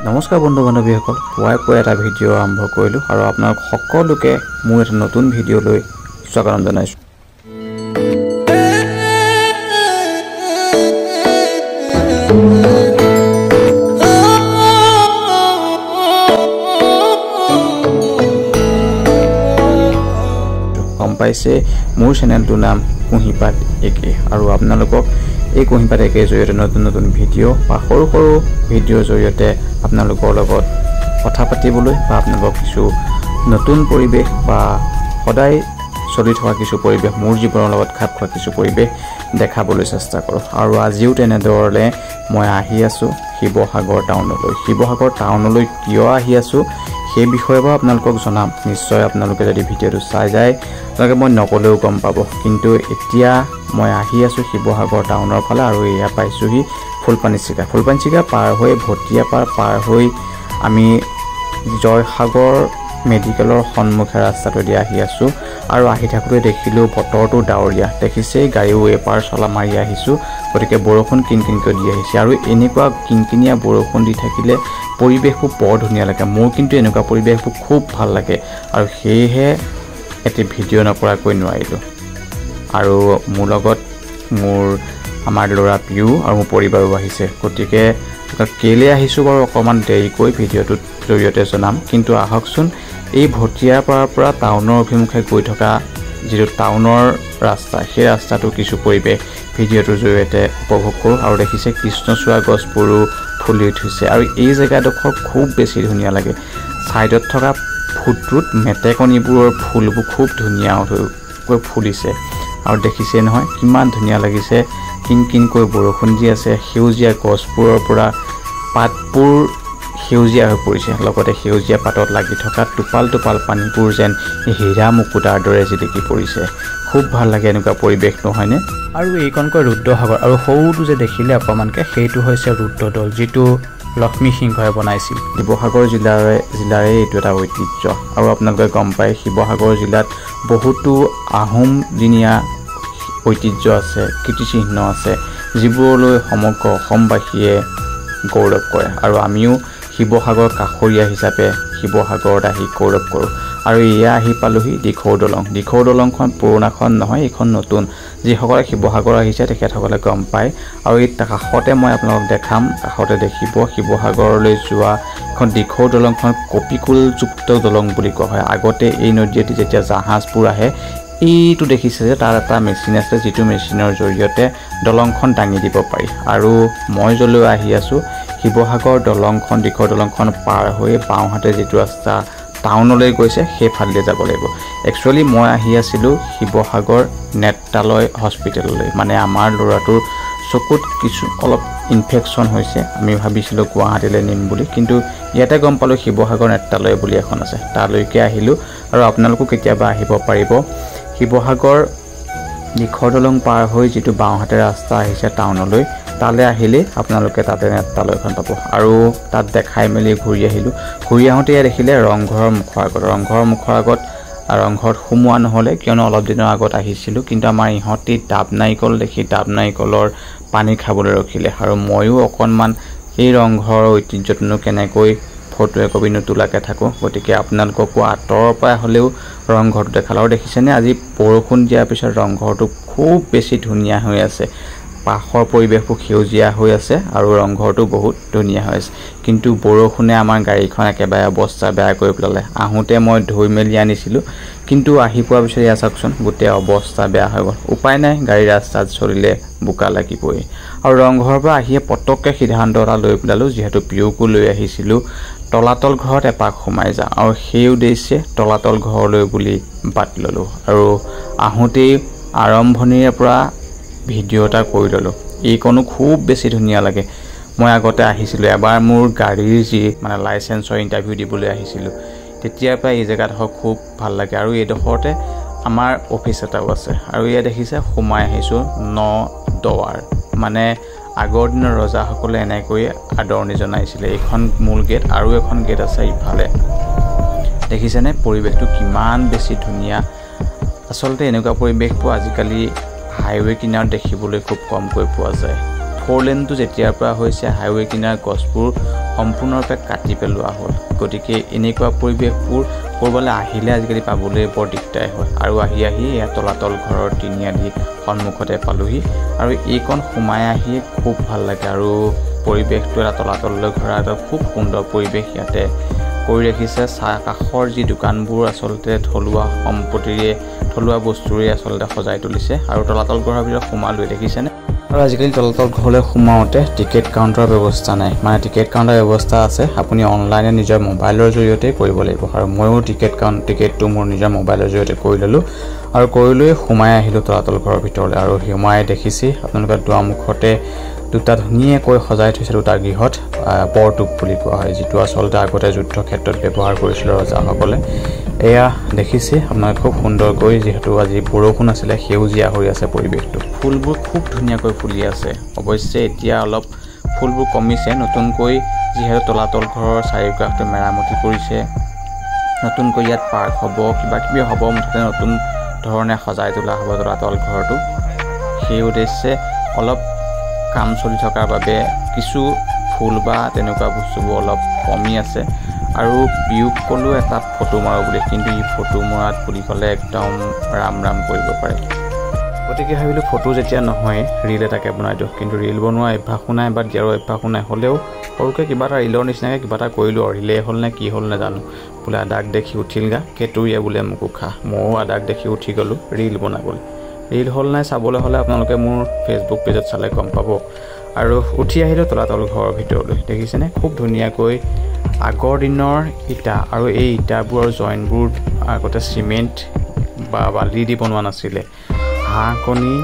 নমস্কাৰ বন্ধু বান্ধৱীসকল, পুৱাই এটা ভিডিঅ' আৰম্ভ কৰিলোঁ আৰু আপোনালোক সকলোকে মোৰ এটা নতুন ভিডিঅ'লৈ স্বাগতম জনাইছোঁ। গম পাইছে মোৰ চেনেলটোৰ নাম কুঁহিপাত একে আৰু আপোনালোকক এই কুঁহিপাত একে জৰিয়তে নতুন নতুন ভিডিঅ' বা সৰু সৰু ভিডিঅ'ৰ জৰিয়তে আপোনালোকৰ লগত কথা পাতিবলৈ বা আপোনালোকক কিছু নতুন পৰিৱেশ বা সদায় চলি থকা কিছু পৰিৱেশ মোৰ জীৱনৰ লগত খাপ খোৱা কিছু পৰিৱেশ দেখাবলৈ চেষ্টা কৰোঁ। আৰু আজিও তেনেদৰে মই আহি আছোঁ শিৱসাগৰ টাউনলৈ। শিৱসাগৰ টাউনলৈ কিয় আহি আছোঁ সেই বিষয়ে বাৰু আপোনালোকক জনাম। নিশ্চয় আপোনালোকে যদি ভিডিঅ'টো চাই যায় আপোনালোকে মই নকলেও গম পাব। কিন্তু এতিয়া মই আহি আছোঁ শিৱসাগৰ টাউনৰ ফালে আৰু এয়া পাইছোঁহি ফুলপানীচিগা পাৰ হৈ ভটিয়াপাৰ পাৰ হৈ আমি জয়সাগৰ মেডিকেলৰ সন্মুখে ৰাস্তাটোদি আহি আছোঁ আৰু আহি থাকোঁতে দেখিলোঁ বতৰটো ডাৱৰীয়া। দেখিছেই গাড়ীও এপাৰ চলা মাৰি আহিছোঁ, গতিকে বৰষুণ কিনকিনকৈ দি আহিছে আৰু এনেকুৱা কিনকিনীয়া বৰষুণ দি থাকিলে পৰিৱেশবোৰ বৰ ধুনীয়া লাগে। মোৰ কিন্তু এনেকুৱা পৰিৱেশবোৰ খুব ভাল লাগে আৰু সেয়েহে এটি ভিডিঅ' নকৰাকৈ নোৱাৰিলোঁ। আৰু মোৰ লগত আমাৰ ল'ৰা পিউ আৰু মোৰ পৰিবাৰো আহিছে, গতিকে কেলৈ আহিছোঁ বাৰু অকণমান দেৰিকৈ ভিডিঅ'টোৰ জৰিয়তে জনাম। কিন্তু আহকচোন এই ভটিয়াপাৰৰ পৰা টাউনৰ অভিমুখে গৈ থকা যিটো টাউনৰ ৰাস্তা, সেই ৰাস্তাটো কিছু পৰিৱেশ ভিডিঅ'টোৰ জৰিয়তে উপভোগ কৰোঁ। আৰু দেখিছে কৃষ্ণচূড়া গছবোৰো ফুলি উঠিছে আৰু এই জেগাডোখৰ খুব বেছি ধুনীয়া লাগে। ছাইডত থকা ফুটটোত মেটেকনিবোৰৰ ফুলবোৰ খুব ধুনীয়াকৈ ফুলিছে আৰু দেখিছে নহয় কিমান ধুনীয়া লাগিছে। কিনকিনকৈ বৰষুণ দি আছে, সেউজীয়া গছবোৰৰ পৰা পাতবোৰ সেউজীয়া হৈ পৰিছে, লগতে সেউজীয়া পাতত লাগি থকা টোপাল পানীবোৰ যেন হীৰা মুকুতাৰ দৰে জিলিকি পৰিছে। খুব ভাল লাগে এনেকুৱা পৰিৱেশ, নহয়নে? আৰু এইকণকৈ ৰুদ্ৰসাগৰ আৰু সৰুটো যে দেখিলে অকণমানকৈ সেইটো হৈছে ৰুদ্ৰদৌল, যিটো লক্ষ্মী সিংহই বনাইছিল। শিৱসাগৰ জিলাৰে এইটো এটা ঐতিহ্য। আৰু আপোনালোকে গম পায় শিৱসাগৰ জিলাত বহুতো আহোম দিনীয়া ঐতিহ্য আছে, কীৰ্তিচিহ্ন আছে, যিবোৰলৈ সমগ্ৰ অসমবাসীয়ে গৌৰৱ কৰে। আৰু আমিও শিৱসাগৰ কাষৰীয়া হিচাপে শিৱসাগৰত আহি গৌৰৱ কৰোঁ। আৰু এয়া আহি পালোহি দিখৌ দলংখন পুৰণাখন নহয়, এইখন নতুন। যিসকলে শিৱসাগৰ আহিছে তেখেতসকলে গম পায়। আৰু এই কাষতে মই আপোনালোকক দেখাম, কাষতে দেখিব শিৱসাগৰলৈ যোৱা এখন দিখৌ দলংখন কপিকুলযুক্ত দলং বুলি কোৱা হয়। আগতে এই নদীয়েদি যেতিয়া জাহাজবোৰ আহে, এইটো দেখিছে যে তাত এটা মেচিন আছে, যিটো মেচিনৰ জৰিয়তে দলংখন দাঙি দিব পাৰি। আৰু মই য'লৈ আহি আছোঁ শিৱসাগৰ দলংখন, দিখৌ দলংখন পাৰ হৈ বাওঁহাতে যিটো ৰাস্তা টাউনলৈ গৈছে সেইফালে যাব লাগিব। একচুৱেলি মই আহি আছিলোঁ শিৱসাগৰ নেত্ৰালয় হস্পিটেললৈ, মানে আমাৰ ল'ৰাটোৰ চকুত অলপ ইনফেকশ্যন হৈছে। আমি ভাবিছিলোঁ গুৱাহাটীলৈ নিম বুলি, কিন্তু ইয়াতে গম পালোঁ শিৱসাগৰ নেত্ৰালয় বুলি এখন আছে, তালৈকে আহিলোঁ। আৰু আপোনালোকো কেতিয়াবা আহিব পাৰিব। শিৱসাগৰ দিখৌ দলং পাৰ হৈ যিটো বাওঁহাতে ৰাস্তা আহিছে টাউনলৈ, তালৈ আহিলেই আপোনালোকে তাতে নেত্ৰালয়খন পাব। আৰু তাত দেখাই মেলি ঘূৰি আহিলোঁ। ঘূৰি আহোঁতে দেখিলে ৰংঘৰৰ মুখৰ আগত ৰংঘৰত সোমোৱা নহ'লে, কিয়নো অলপ দিনৰ আগত আহিছিলোঁ, কিন্তু আমাৰ ইহঁতে ডাব নাৰিকল দেখি ডাব নাৰিকলৰ পানী খাবলৈ ৰখিলে। আৰু ময়ো অকণমান এই ৰংঘৰৰ ঐতিহ্যটোনো কেনেকৈ ফটো একপি নোতোলাকৈ থাকোঁ, গতিকে আপোনালোককো আঁতৰৰ পৰা হ'লেও ৰংঘৰটো দেখালোঁ। আৰু দেখিছেনে আজি বৰষুণ দিয়াৰ পিছত ৰংঘৰটো খুব বেছি ধুনীয়া হৈ আছে। পাশৰ পৰিৱেশবোৰ সেউজীয়া হৈ আছে আৰু ৰংঘৰটো বহুত ধুনীয়া হৈ আছে। কিন্তু বৰষুণে আমাৰ গাড়ীখন একেবাৰে অৱস্থা বেয়া কৰি পেলালে। আহোঁতে মই ধুই মেলি আনিছিলোঁ, কিন্তু আহি পোৱাৰ পিছত এয়া চাওকচোন গোটেই অৱস্থা বেয়া হৈ গ'ল। উপায় নাই, গাড়ী ৰাস্তাত চলিলে বোকা লাগিবই। আৰু ৰংঘৰৰ পৰা আহিয়ে পটককৈ সিদ্ধান্ত এটা লৈ পেলালোঁ, যিহেতু পিউকো লৈ আহিছিলোঁ, তলাতল ঘৰত এপাক সোমাই যাওঁ। আৰু সেই উদ্দেশ্যে তলাতল ঘৰলৈ বুলি বাট ল'লোঁ। আৰু আহোঁতেই আৰম্ভণিৰে পৰা ভিডিঅ' এটা কৰি ল'লোঁ। এইকণো খুব বেছি ধুনীয়া লাগে। মই আগতে আহিছিলোঁ এবাৰ মোৰ গাড়ীৰ লাইচেন্সৰ ইণ্টাৰভিউ দিবলৈ আহিছিলোঁ, তেতিয়াৰ পৰা এই জেগাডোখৰ খুব ভাল লাগে। আৰু এইডোখৰতে আমাৰ অফিচ এটাও আছে। আৰু এয়া দেখিছে সোমাই আহিছোঁ ন-দুৱাৰ, মানে আগৰ দিনৰ ৰজাসকলে এনেকৈ আদৰণি জনাইছিলে। এইখন মূল গেট, আৰু এখন গেট আছে ইফালে। দেখিছেনে পৰিৱেশটো কিমান বেছি ধুনীয়া। আচলতে এনেকুৱা পৰিৱেশবোৰ আজিকালি হাইৱে কিনাৰত দেখিবলৈ খুব কমকৈ পোৱা যায়। 4 লেনটো যেতিয়াৰ পৰা হৈছে হাইৱে কিনাৰ গছবোৰ সম্পূৰ্ণৰূপে কাটি পেলোৱা হ'ল গতিকে এনেকুৱা পৰিৱেশবোৰ কৰবালে আহিলে আজিকালি পাবলৈ বৰ দিগদাৰ হয় আৰু আহি এয়া তলাতল ঘৰৰ তিনিআলি সন্মুখতে পালোহি আৰু এইকণ সোমাই আহি খুব ভাল লাগে আৰু পৰিৱেশটো এটা তলাতললৈ ঘৰ এটা খুব সুন্দৰ পৰিৱেশ ইয়াতে কৰি ৰাখিছে চাহ কাষৰ যি দোকানবোৰ আচলতে থলুৱা সম্পত্তিৰে থলুৱা বস্তুৰে আচলতে সজাই তুলিছে আৰু তলাতল ঘৰৰ ভিতৰত সোমালৈ দেখিছেনে আৰু আজিকালি তলাতল ঘৰলৈ সোমাওঁতে টিকেট কাউণ্টাৰৰ ব্যৱস্থা নাই মানে টিকেট কাউণ্টাৰ ব্যৱস্থা আছে আপুনি অনলাইনে নিজৰ মোবাইলৰ জৰিয়তে কৰিব লাগিব আৰু ময়ো টিকেটটো মোৰ নিজৰ মোবাইলৰ জৰিয়তে কৰি ল'লোঁ আৰু কৰি লৈ সোমাই আহিলোঁ তলাতল ঘৰৰ ভিতৰলৈ আৰু সোমাই দেখিছে আপোনালোকে দুৱাৰমুখতে দুটা ধুনীয়াকৈ সজাই থৈছে দুটা গৃহত বৰটোপ বুলি কোৱা হয় যিটো আচলতে আগতে যুদ্ধ ক্ষেত্ৰত ব্যৱহাৰ কৰিছিল ৰজাসকলে এয়া দেখিছে আপোনালোকে খুব সুন্দৰকৈ যিহেতু আজি বৰষুণ আছিলে সেউজীয়া হৈ আছে পৰিৱেশটো ফুলবোৰ খুব ধুনীয়াকৈ ফুলি আছে অৱশ্যে এতিয়া অলপ ফুলবোৰ কমিছে নতুনকৈ যিহেতু তলাতল ঘৰৰ চাৰিওকাষটো মেৰামতি কৰিছে নতুনকৈ ইয়াত পাৰ্ক হ'ব কিবা কিবি হ'ব মুঠতে নতুন ধৰণে সজাই তোলা হ'ব তলাতল ঘৰটো সেই উদ্দেশ্যে অলপ কাম চলি থকাৰ বাবে কিছু ফুল বা তেনেকুৱা বস্তুবোৰ অলপ কমি আছে আৰু বিয়োগ ক'লো এটা ফটো মাৰো বুলি কিন্তু এই ফটো মৰাত বুলি ক'লে একদম ৰাম কৰিব পাৰে গতিকে ভাবিলোঁ ফটো যেতিয়া নহয় ৰীল এটাকে বনাই দিওঁ কিন্তু ৰীল বনোৱা অভ্যাসো নাই বা দিয়াৰো অভ্যাসো নাই হ'লেও সৰুকৈ কিবা এটা ৰীলৰ নিচিনাকৈ কিবা এটা কৰিলোঁ আৰু ৰীলেই হ'ল নে কি হ'ল নাজানো বোলে আদাক দেখি উঠিল গা কেতুৰীয়া বোলে মোকো খা ময়ো আদাক দেখি উঠি গ'লোঁ ৰীল বনাবলৈ ৰীল হ'ল নাই চাবলৈ হ'লে আপোনালোকে মোৰ ফেচবুক পেজত চালে গম পাব আৰু উঠি আহিলোঁ তলাতল ঘৰৰ ভিতৰলৈ দেখিছেনে খুব ধুনীয়াকৈ আগৰ দিনৰ ইটা আৰু এই ইটাবোৰৰ জইনবোৰ আগতে চিমেণ্ট বা বালি দি বনোৱা নাছিলে হাঁহ কণী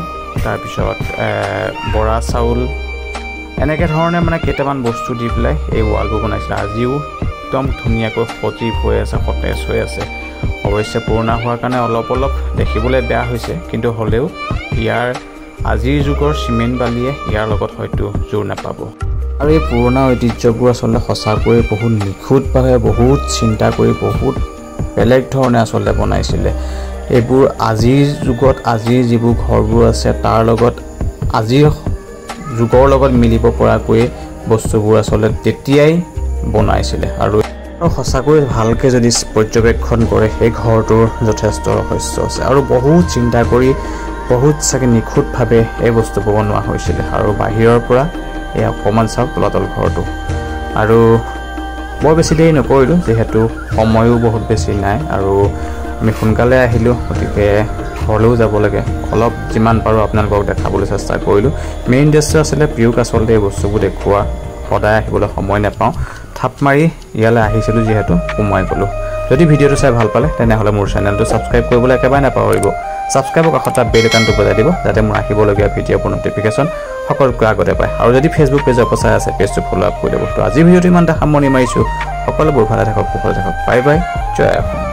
তাৰপিছত বৰা চাউল এনেকৈ ধৰণে মানে কেইটামান বস্তু দি পেলাই এই ৱালবোৰ বনাইছিলে আজিও একদম ধুনীয়াকৈ সজীৱ হৈ আছে সতেজ হৈ আছে অৱশ্যে পুৰণা হোৱাৰ কাৰণে অলপ দেখিবলৈ বেয়া হৈছে কিন্তু হ'লেও ইয়াৰ আজিৰ যুগৰ চিমেণ্ট বালিয়ে ইয়াৰ লগত হয়তো জোৰ নাপাব আৰু এই পুৰণা ঐতিহ্যবোৰ আচলতে সঁচাকৈ বহুত নিখুঁতভাৱে বহুত চিন্তা কৰি বহুত বেলেগ ধৰণে আচলতে বনাইছিলে এইবোৰ আজিৰ যুগত আজিৰ যিবোৰ ঘৰবোৰ আছে তাৰ লগত আজিৰ যুগৰ লগত মিলিব পৰাকৈ বস্তুবোৰ আচলতে তেতিয়াই বনাইছিলে আৰু সঁচাকৈ ভালকৈ যদি পৰ্যবেক্ষণ কৰে সেই ঘৰটোৰ যথেষ্ট ৰহস্য আছে আৰু বহুত চিন্তা কৰি বহুত চাগে নিখুঁতভাৱে এই বস্তুবোৰ বনোৱা হৈছিলে আৰু বাহিৰৰ পৰা এই অকণমান চাওক তলাতল ঘৰটো আৰু বৰ বেছি দেৰি নকৰিলোঁ যিহেতু সময়ো বহুত বেছি নাই আৰু আমি সোনকালে আহিলোঁ গতিকে ঘৰলৈও যাব লাগে অলপ যিমান পাৰোঁ আপোনালোকক দেখাবলৈ চেষ্টা কৰিলোঁ মেইন উদ্দেশ্য আছিলে প্ৰিয়ক আচলতে এই বস্তুবোৰ দেখুওৱা সদায় আহিবলৈ সময় নাপাওঁ থাপ মাৰি ইয়ালৈ আহিছিলোঁ যিহেতু সোমাই গ'লোঁ যদি ভিডিঅ'টো চাই ভাল পালে তেনেহ'লে মোৰ চেনেলটো ছাবস্ক্ৰাইব কৰিবলৈ একেবাৰে নাপাহৰিব ছাবস্ক্ৰাইবৰ কাষত বেল আইকনটো বজাই দিব যাতে মোৰ আহিবলগীয়া ভিডিঅ'বোৰ নটিফিকেশ্যন সকলোতকৈ আগতে পায় আৰু যদি ফেচবুক পেজৰ পৰা চাই আছে পেজটো ফ'ল' আপ কৰি দিব তো আজি ভিডিঅ'টো ইমানটা সামৰণি মাৰিছোঁ সকলোবোৰ ভালে থাকক কুশলে থাকক বাই বাই জয় অসম।